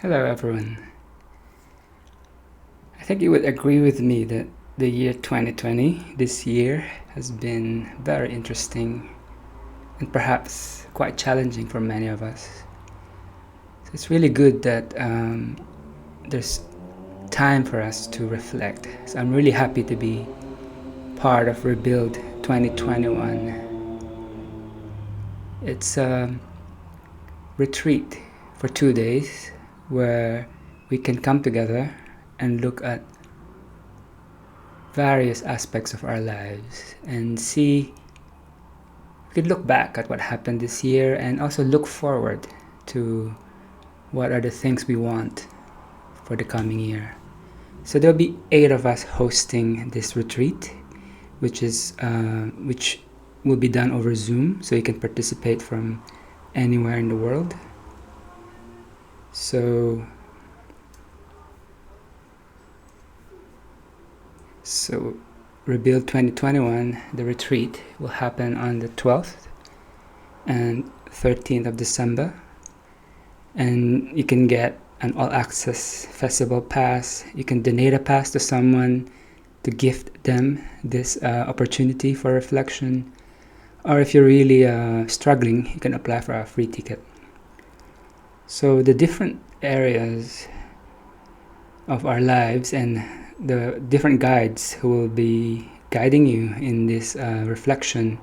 Hello, everyone. I think you would agree with me that the year 2020, this year, has been very interesting and perhaps quite challenging for many of us. So it's really good that there's time for us to reflect. So I'm really happy to be part of Rebuild 2021. It's a retreat for 2 days where we can come together and look at various aspects of our lives and see, we could look back at what happened this year and also look forward to what are the things we want for the coming year. So there'll be 8 of us hosting this retreat, which will be done over Zoom, so you can participate from anywhere in the world. So Rebuild 2021, the retreat, will happen on the 12th and 13th of December. And you can get an all-access festival pass. You can donate a pass to someone to gift them this opportunity for reflection. Or if you're really struggling, you can apply for a free ticket. So the different areas of our lives and the different guides who will be guiding you in this reflection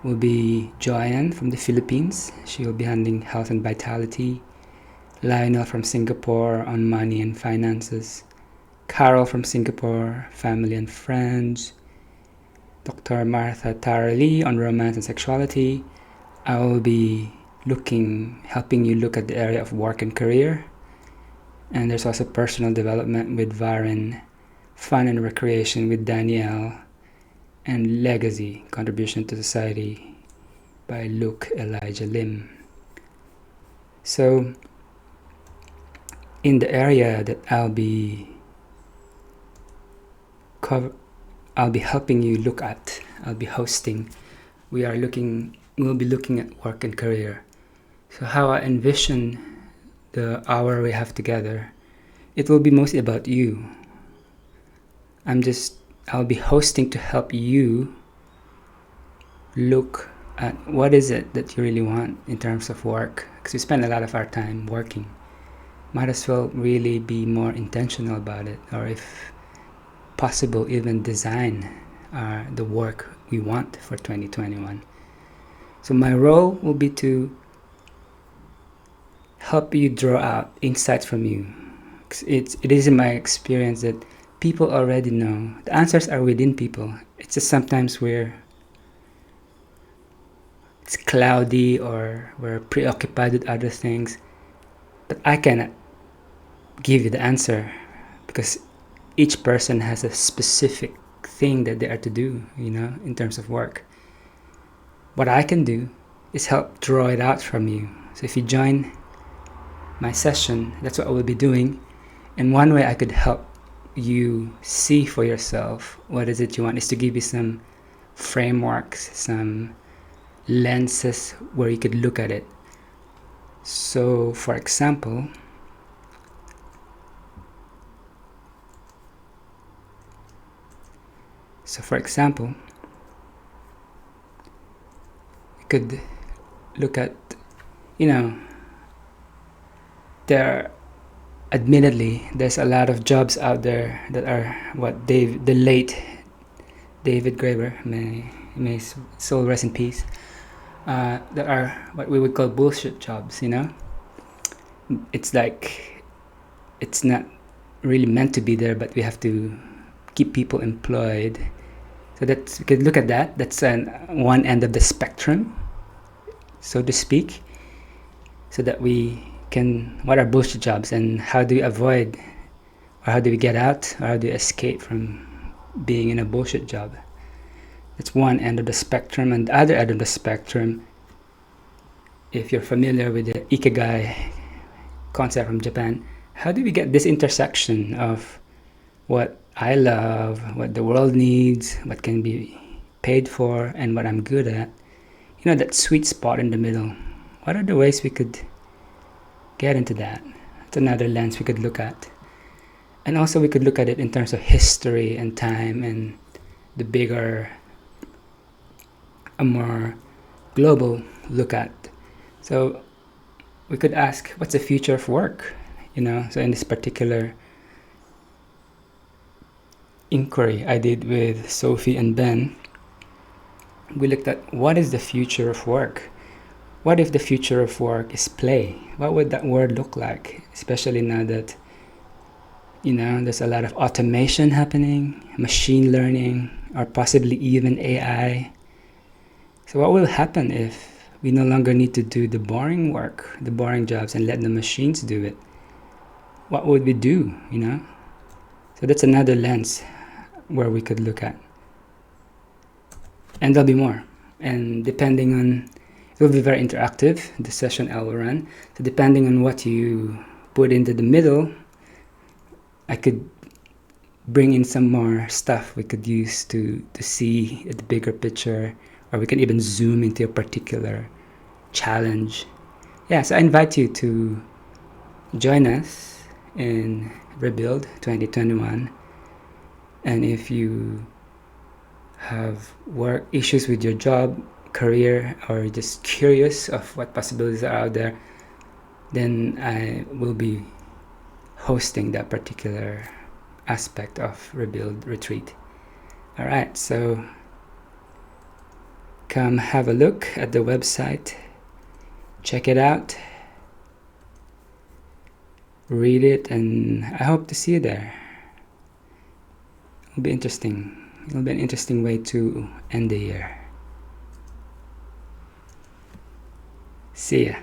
will be Joanne from the Philippines. She will be handling health and vitality. Lionel from Singapore on money and finances. Carol from Singapore, family and friends. Dr. Martha Tarali on romance and sexuality. I will be helping you look at the area of work and career. And there's also personal development with Varen, fun and recreation with Danielle, and legacy, contribution to society by Luke Elijah Lim. So in the area that I'll be helping you look at, I'll be hosting, we'll be looking at work and career. So how I envision the hour we have together, it will be mostly about you. I'll be hosting to help you look at what is it that you really want in terms of work, because we spend a lot of our time working. Might as well really be more intentional about it, or if possible, even design the work we want for 2021. So my role will be to help you draw out insights from you. It is in my experience that people already know. The answers are within people. It's just sometimes it's cloudy or we're preoccupied with other things. But I cannot give you the answer because each person has a specific thing that they are to do, in terms of work. What I can do is help draw it out from you. So if you join my session, that's what I will be doing. And one way I could help you see for yourself what is it you want is to give you some frameworks, some lenses where you could look at it. So for example, you could look at, admittedly, there's a lot of jobs out there that are the late David Graeber, may his soul rest in peace, that are what we would call bullshit jobs, It's like, it's not really meant to be there, but we have to keep people employed. So we could look at that. That's one end of the spectrum, so to speak, so that what are bullshit jobs and how do we avoid, or how do we get out, or how do we escape from being in a bullshit job? It's one end of the spectrum. And the other end of the spectrum, if you're familiar with the Ikigai concept from Japan, how do we get this intersection of what I love, what the world needs, what can be paid for, and what I'm good at? That sweet spot in the middle. What are the ways we could get into that? It's another lens we could look at. And also we could look at it in terms of history and time and the bigger, a more global look at. So we could ask, what's the future of work? So in this particular inquiry I did with Sophie and Ben, we looked at what is the future of work? What if the future of work is play? What would that word look like? Especially now that, there's a lot of automation happening, machine learning, or possibly even AI. So what will happen if we no longer need to do the boring work, the boring jobs, and let the machines do it? What would we do, So that's another lens where we could look at. And there'll be more. And depending on, it will be very interactive, the session I will run. So depending on what you put into the middle, I could bring in some more stuff we could use to see the bigger picture, or we can even zoom into a particular challenge. Yeah, so I invite you to join us in Rebuild 2021. And if you have work issues with your job, career, or just curious of what possibilities are out there, then I will be hosting that particular aspect of Rebuild Retreat. All right, so come have a look at the website, check it out, read it, and I hope to see you there. It'll be interesting. It'll be an interesting way to end the year. See ya.